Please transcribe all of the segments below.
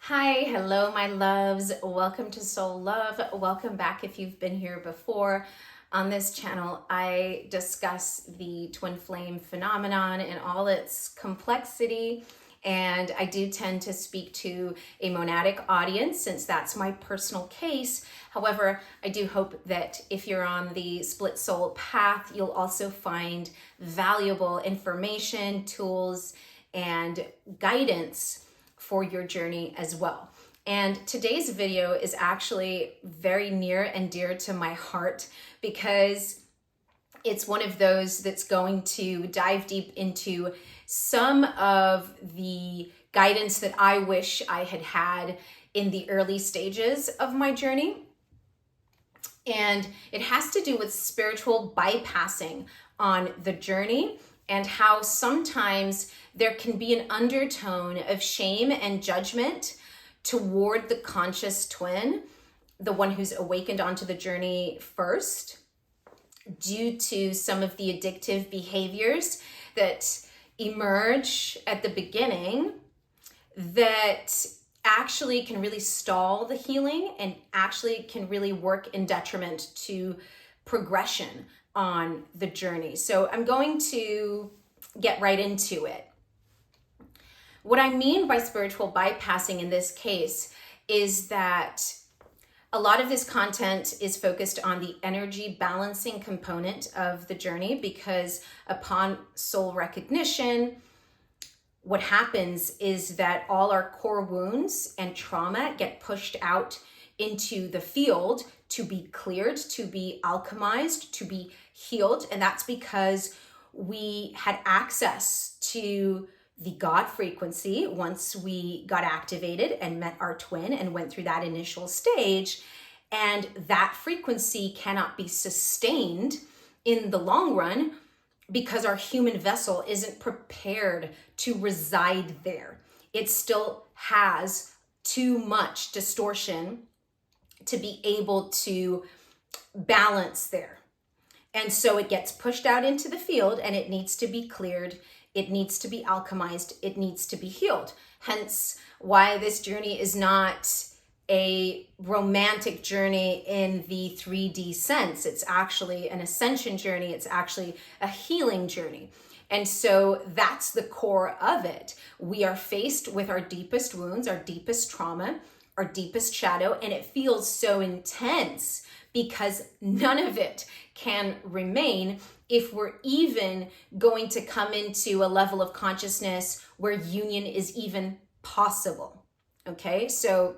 Hi, hello, my loves. Welcome to Soul Love. Welcome back if you've been here before. On this channel, I discuss the twin flame phenomenon in all its complexity, and I do tend to speak to a monadic audience since that's my personal case. However, I do hope that if you're on the split soul path, you'll also find valuable information, tools, and guidance for your journey as well. And today's video is actually very near and dear to my heart because it's one of those that's going to dive deep into some of the guidance that I wish I had had in the early stages of my journey. And it has to do with spiritual bypassing on the journey and how sometimes there can be an undertone of shame and judgment toward the conscious twin, the one who's awakened onto the journey first, due to some of the addictive behaviors that emerge at the beginning that actually can really stall the healing and actually can really work in detriment to progression on the journey. So I'm going to get right into it. What I mean by spiritual bypassing in this case is that a lot of this content is focused on the energy balancing component of the journey because upon soul recognition, what happens is that all our core wounds and trauma get pushed out into the field to be cleared, to be alchemized, to be healed. And that's because we had access to the God frequency once we got activated and met our twin and went through that initial stage. And that frequency cannot be sustained in the long run because our human vessel isn't prepared to reside there. It still has too much distortion to be able to balance there. And so it gets pushed out into the field and it needs to be cleared. It needs to be alchemized. It needs to be healed. Hence why this journey is not a romantic journey in the 3D sense. It's actually an ascension journey. It's actually a healing journey. And so that's the core of it. We are faced with our deepest wounds, our deepest trauma, our deepest shadow, and it feels so intense because none of it can remain if we're even going to come into a level of consciousness where union is even possible. Okay, so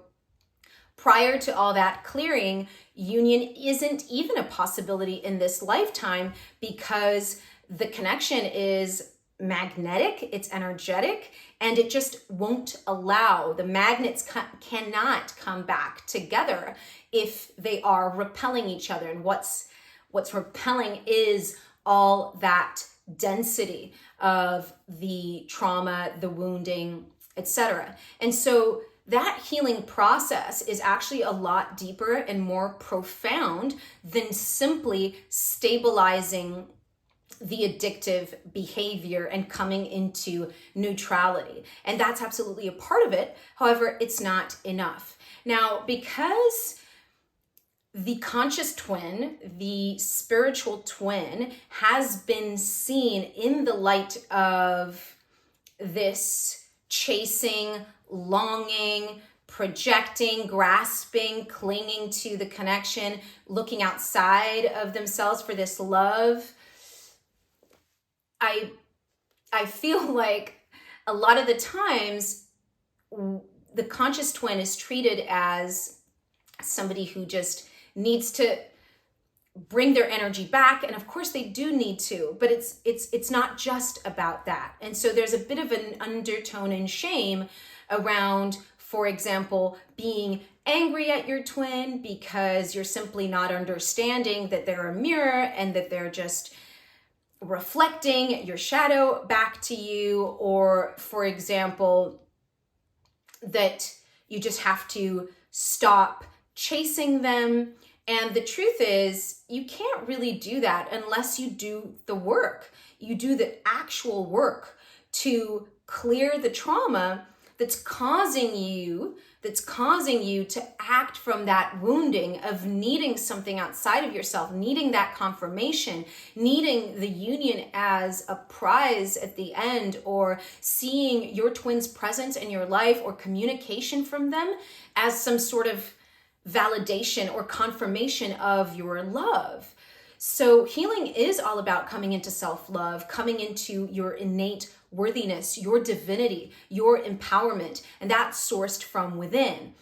prior to all that clearing, union isn't even a possibility in this lifetime because the connection is magnetic, it's energetic, and it just won't allow. The magnets cannot come back together if they are repelling each other. And what's repelling is all that density of the trauma, the wounding, etc. And so that healing process is actually a lot deeper and more profound than simply stabilizing the addictive behavior and coming into neutrality. And that's absolutely a part of it. However, it's not enough. Now, because the conscious twin, the spiritual twin, has been seen in the light of this chasing, longing, projecting, grasping, clinging to the connection, looking outside of themselves for this love. I feel like a lot of the times the conscious twin is treated as somebody who just needs to bring their energy back, and of course they do need to, but it's not just about that. And so there's a bit of an undertone and shame around, for example, being angry at your twin because you're simply not understanding that they're a mirror and that they're just reflecting your shadow back to you, or for example, that you just have to stop chasing them. And the truth is, you can't really do that unless you do the work. You do the actual work to clear the trauma that's causing you to act from that wounding of needing something outside of yourself, needing that confirmation, needing the union as a prize at the end, or seeing your twin's presence in your life or communication from them as some sort of validation or confirmation of your love. So healing is all about coming into self-love, coming into your innate worthiness, your divinity, your empowerment, and that's sourced from within.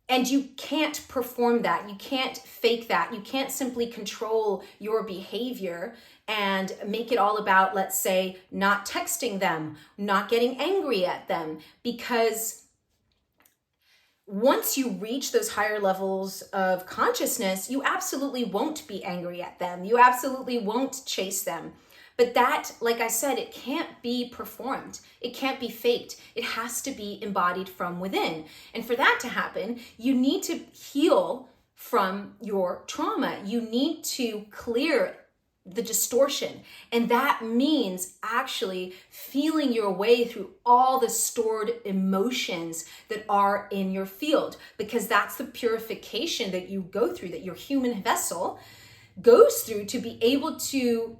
And you can't perform that. You can't fake that. You can't simply control your behavior and make it all about, let's say, not texting them, not getting angry at them, because once you reach those higher levels of consciousness, you absolutely won't be angry at them. You absolutely won't chase them. But that, like I said, it can't be performed. It can't be faked. It has to be embodied from within. And for that to happen, you need to heal from your trauma. You need to clear the distortion. And that means actually feeling your way through all the stored emotions that are in your field, because that's the purification that you go through, that your human vessel goes through to be able to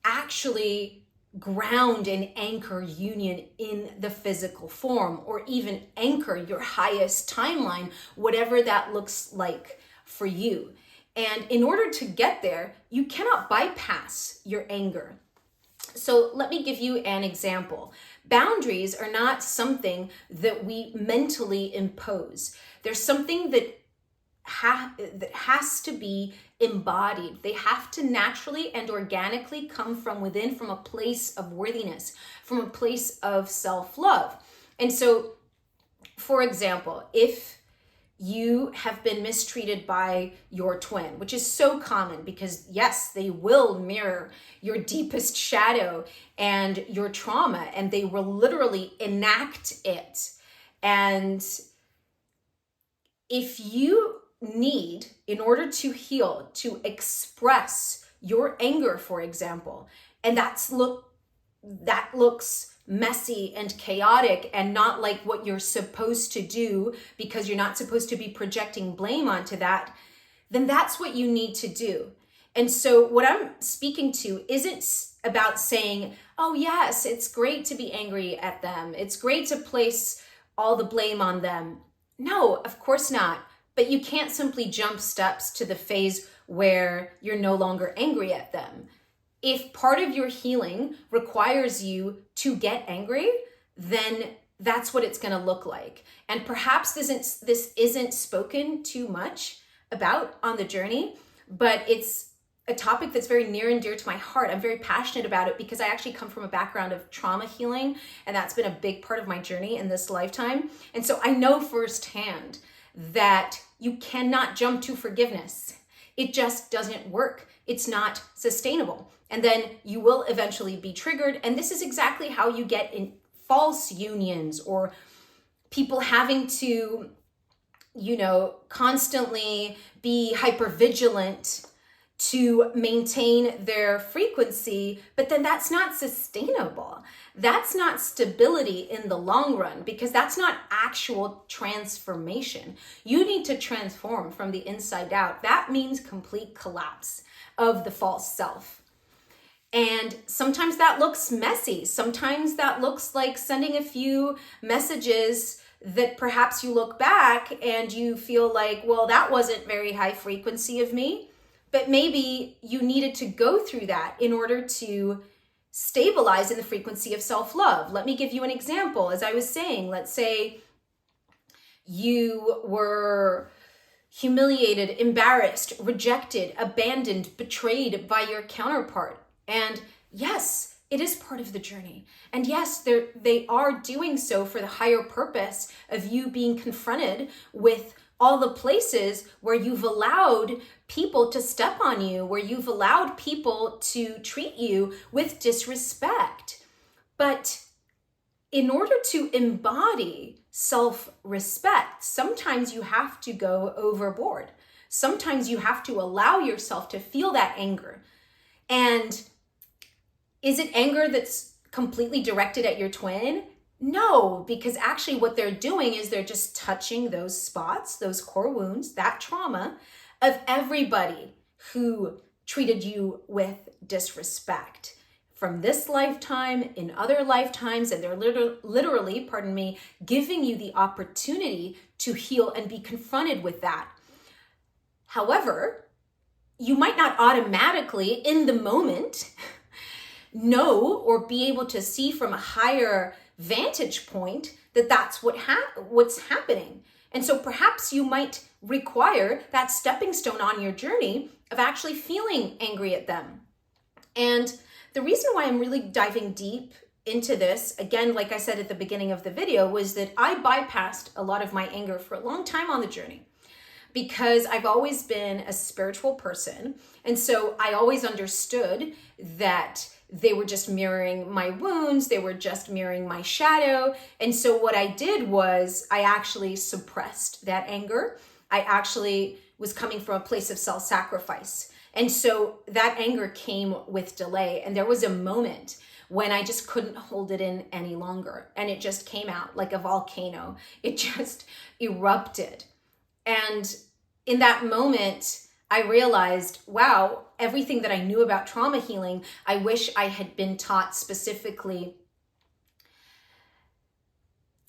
actually ground and anchor union in the physical form, or even anchor your highest timeline, whatever that looks like for you. And in order to get there, you cannot bypass your anger. So let me give you an example. Boundaries are not something that we mentally impose. There's something that has to be embodied. They have to naturally and organically come from within, from a place of worthiness, from a place of self-love. And so, for example, if you have been mistreated by your twin, which is so common because yes, they will mirror your deepest shadow and your trauma, and they will literally enact it. And if you need, in order to heal, to express your anger, for example, and that looks messy and chaotic and not like what you're supposed to do, because you're not supposed to be projecting blame onto that, then that's what you need to do. And so what I'm speaking to isn't about saying, oh yes, it's great to be angry at them, it's great to place all the blame on them. No, of course not. But you can't simply jump steps to the phase where you're no longer angry at them. If part of your healing requires you to get angry, then that's what it's going to look like. And perhaps this isn't spoken too much about on the journey, but it's a topic that's very near and dear to my heart. I'm very passionate about it because I actually come from a background of trauma healing, and that's been a big part of my journey in this lifetime. And so I know firsthand that you cannot jump to forgiveness. It just doesn't work. It's not sustainable. And then you will eventually be triggered. And this is exactly how you get in false unions, or people having to, constantly be hypervigilant to maintain their frequency, but then that's not sustainable. That's not stability in the long run, because that's not actual transformation. You need to transform from the inside out. That means complete collapse of the false self. And sometimes that looks messy. Sometimes that looks like sending a few messages that perhaps you look back and you feel like, well, that wasn't very high frequency of me. But maybe you needed to go through that in order to stabilize in the frequency of self-love. Let me give you an example. As I was saying, let's say you were humiliated, embarrassed, rejected, abandoned, betrayed by your counterpart. And yes, it is part of the journey. And yes, they are doing so for the higher purpose of you being confronted with all the places where you've allowed people to step on you, where you've allowed people to treat you with disrespect. But in order to embody self-respect, sometimes you have to go overboard. Sometimes you have to allow yourself to feel that anger. And is it anger that's completely directed at your twin? No, because actually what they're doing is they're just touching those spots, those core wounds, that trauma of everybody who treated you with disrespect from this lifetime, in other lifetimes, and they're literally, pardon me, giving you the opportunity to heal and be confronted with that. However, you might not automatically in the moment know or be able to see from a higher vantage point that that's what's happening. And so perhaps you might require that stepping stone on your journey of actually feeling angry at them. And the reason why I'm really diving deep into this, again, like I said at the beginning of the video, was that I bypassed a lot of my anger for a long time on the journey, because I've always been a spiritual person. And so I always understood that they were just mirroring my wounds. They were just mirroring my shadow. And so what I did was I actually suppressed that anger. I actually was coming from a place of self-sacrifice. And so that anger came with delay. And there was a moment when I just couldn't hold it in any longer. And it just came out like a volcano. It just erupted. And in that moment, I realized, wow, everything that I knew about trauma healing, I wish I had been taught specifically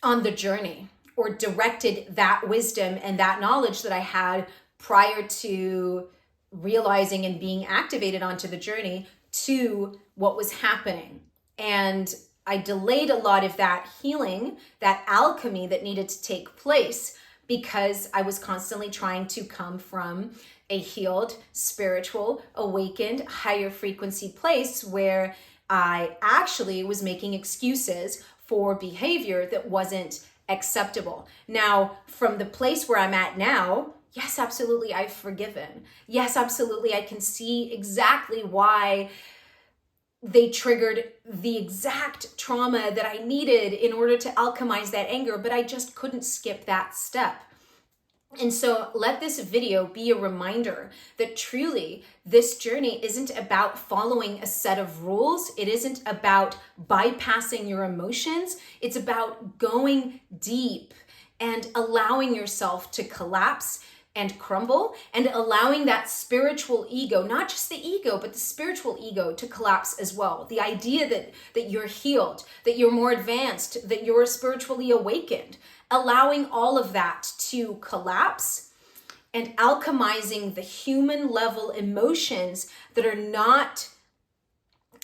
on the journey, or directed that wisdom and that knowledge that I had prior to realizing and being activated onto the journey to what was happening. And I delayed a lot of that healing, that alchemy that needed to take place, because I was constantly trying to come from a healed, spiritual, awakened, higher frequency place where I actually was making excuses for behavior that wasn't acceptable. Now, from the place where I'm at now, yes, absolutely, I've forgiven. Yes, absolutely, I can see exactly why they triggered the exact trauma that I needed in order to alchemize that anger, but I just couldn't skip that step. And so let this video be a reminder that truly this journey isn't about following a set of rules. It isn't about bypassing your emotions. It's about going deep and allowing yourself to collapse and crumble, and allowing that spiritual ego, not just the ego, but the spiritual ego, to collapse as well. The idea that you're healed, that you're more advanced, that you're spiritually awakened, allowing all of that to collapse and alchemizing the human level emotions that are not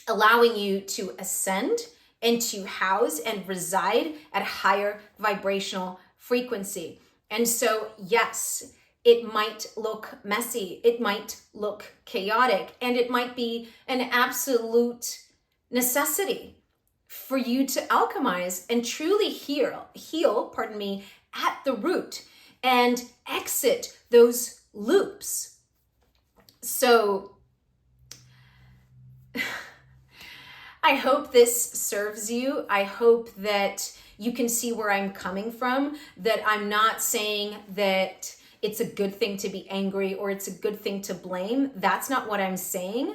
allowing you to ascend and to house and reside at a higher vibrational frequency. And so, yes, it might look messy, it might look chaotic, and it might be an absolute necessity for you to alchemize and truly heal, at the root and exit those loops. So I hope this serves you. I hope that you can see where I'm coming from, that I'm not saying that it's a good thing to be angry or it's a good thing to blame. That's not what I'm saying.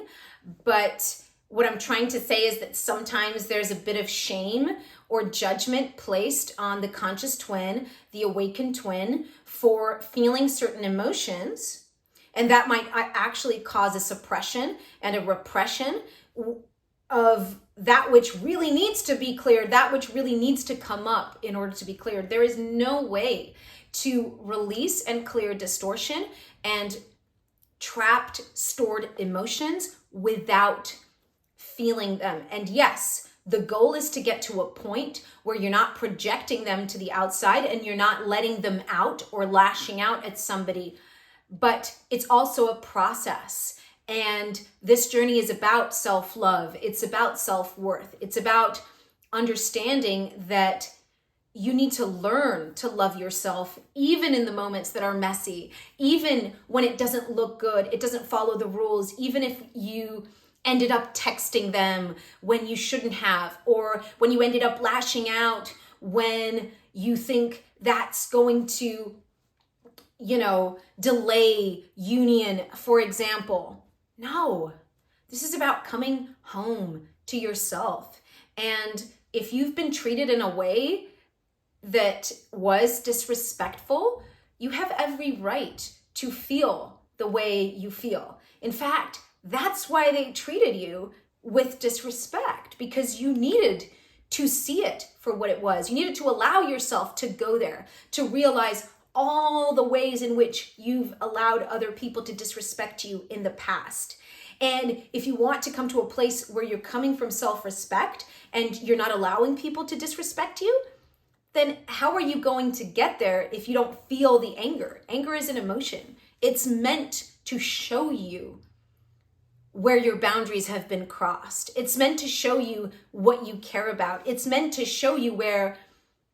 But what I'm trying to say is that sometimes there's a bit of shame or judgment placed on the conscious twin, the awakened twin, for feeling certain emotions. And that might actually cause a suppression and a repression of that which really needs to be cleared, that which really needs to come up in order to be cleared. There is no way to release and clear distortion and trapped, stored emotions without feeling them. And yes, the goal is to get to a point where you're not projecting them to the outside and you're not letting them out or lashing out at somebody. But it's also a process. And this journey is about self-love. It's about self-worth. It's about understanding that you need to learn to love yourself, even in the moments that are messy, even when it doesn't look good, it doesn't follow the rules, even if you ended up texting them when you shouldn't have, or when you ended up lashing out when you think that's going to, delay union, for example. No, this is about coming home to yourself and if you've been treated in a way that was disrespectful, you have every right to feel the way you feel. In fact, that's why they treated you with disrespect, because you needed to see it for what it was. You needed to allow yourself to go there, to realize all the ways in which you've allowed other people to disrespect you in the past. And if you want to come to a place where you're coming from self-respect and you're not allowing people to disrespect you, then how are you going to get there if you don't feel the anger? Anger is an emotion. It's meant to show you where your boundaries have been crossed. It's meant to show you what you care about. It's meant to show you where,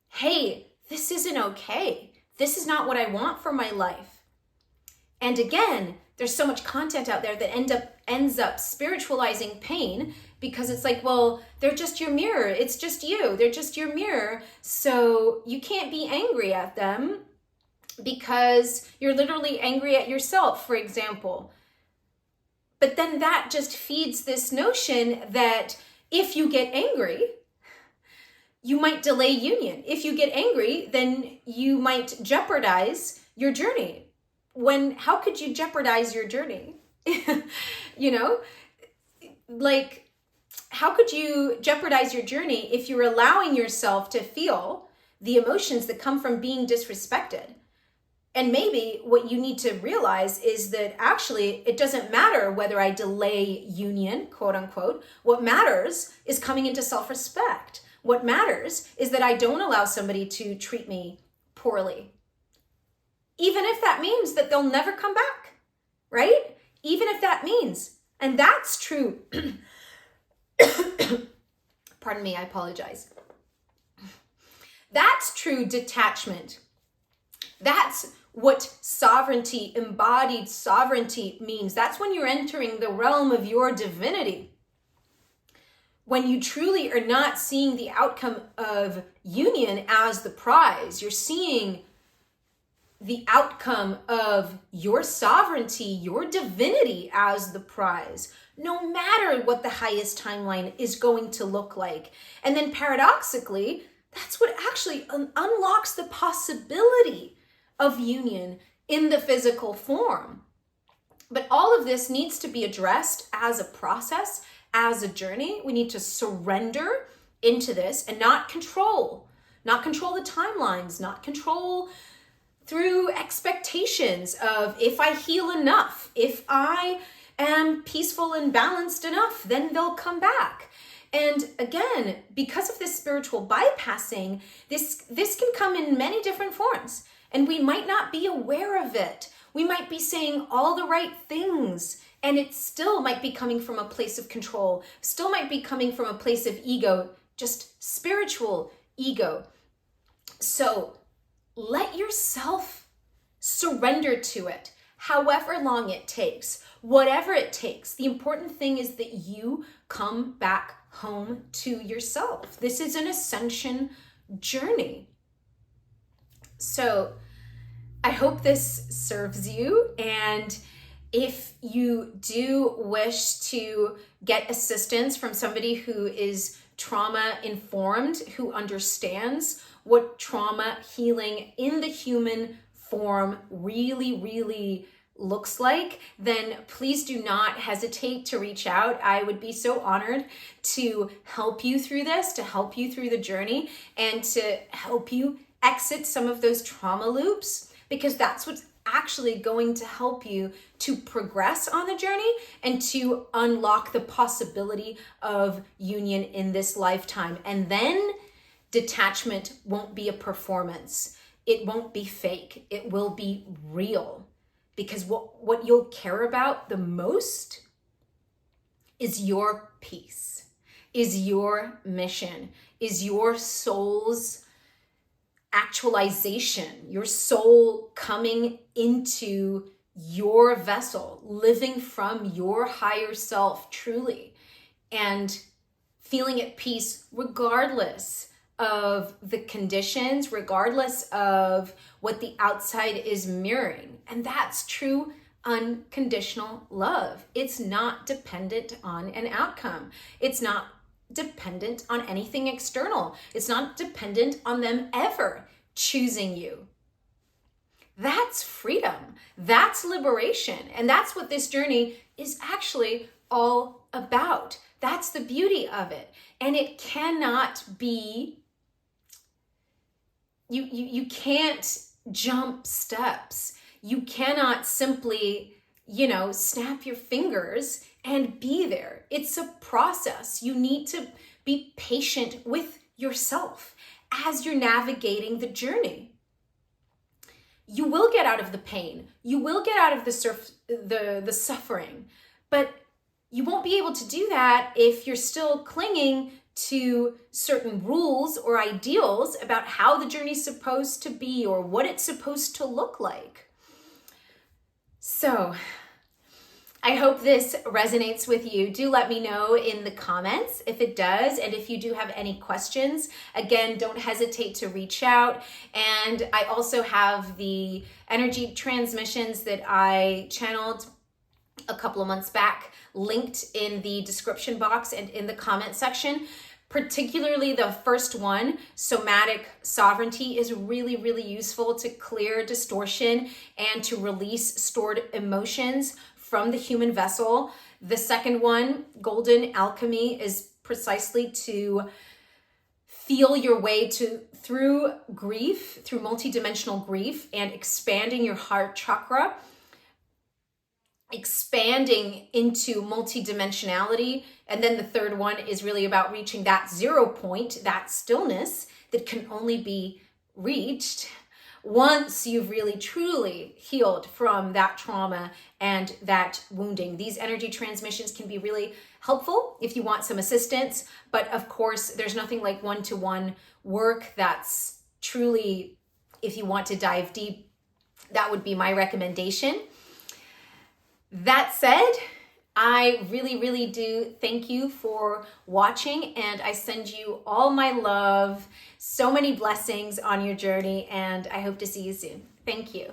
hey, this isn't okay. This is not what I want for my life. And again, there's so much content out there that ends up spiritualizing pain, because it's like, well, they're just your mirror. It's just you. They're just your mirror. So you can't be angry at them because you're literally angry at yourself, for example. But then that just feeds this notion that if you get angry, you might delay union. If you get angry, then you might jeopardize your journey. How could you jeopardize your journey? Like, how could you jeopardize your journey if you're allowing yourself to feel the emotions that come from being disrespected? And maybe what you need to realize is that actually it doesn't matter whether I delay union, quote unquote. What matters is coming into self-respect. What matters is that I don't allow somebody to treat me poorly. Even if that means that they'll never come back, right? Even if that means, and that's true. Pardon me, I apologize. That's true detachment. That's what sovereignty, embodied sovereignty means. That's when you're entering the realm of your divinity. When you truly are not seeing the outcome of union as the prize, you're seeing the outcome of your sovereignty, your divinity as the prize, no matter what the highest timeline is going to look like. And then paradoxically, that's what actually unlocks the possibility of union in the physical form. But all of this needs to be addressed as a process, as a journey. We need to surrender into this and not control the timelines, not control through expectations of if I heal enough, if I am peaceful and balanced enough, then they'll come back. And again, because of this spiritual bypassing, this can come in many different forms. And we might not be aware of it. We might be saying all the right things, and it still might be coming from a place of control, still might be coming from a place of ego, just spiritual ego. So let yourself surrender to it, however long it takes, whatever it takes. The important thing is that you come back home to yourself. This is an ascension journey. So I hope this serves you. And if you do wish to get assistance from somebody who is trauma informed, who understands what trauma healing in the human form really looks like, then please do not hesitate to reach out. I would be so honored to help you through this, to help you through the journey, and to help you exit some of those trauma loops, because that's what's actually going to help you to progress on the journey and to unlock the possibility of union in this lifetime. And then detachment won't be a performance. It won't be fake. It will be real. Because what you'll care about the most is your peace, is your mission, is your soul's actualization, your soul coming into your vessel, living from your higher self truly, and feeling at peace regardless of the conditions, regardless of what the outside is mirroring. And that's true unconditional love. It's not dependent on an outcome. It's not dependent on anything external. It's not dependent on them ever choosing you. That's freedom. That's liberation. And that's what this journey is actually all about. That's the beauty of it. And it cannot be, you can't jump steps. You cannot simply, snap your fingers and be there. It's a process. You need to be patient with yourself as you're navigating the journey. You will get out of the pain. You will get out of the suffering, but you won't be able to do that if you're still clinging to certain rules or ideals about how the journey's supposed to be or what it's supposed to look like. So, I hope this resonates with you. Do let me know in the comments if it does. And if you do have any questions, again, don't hesitate to reach out. And I also have the energy transmissions that I channeled a couple of months back linked in the description box and in the comment section. Particularly the first one, somatic sovereignty, is really, really useful to clear distortion and to release stored emotions from the human vessel. The second one, golden alchemy, is precisely to feel your way through grief, through multidimensional grief, and expanding your heart chakra, expanding into multidimensionality. And then the third one is really about reaching that 0 point, that stillness that can only be reached once you've really truly healed from that trauma and that wounding. These energy transmissions can be really helpful if you want some assistance, but of course there's nothing like one-to-one work. That's truly, if you want to dive deep, that would be my recommendation. That said, I really, really do thank you for watching, and I send you all my love, so many blessings on your journey, and I hope to see you soon. Thank you.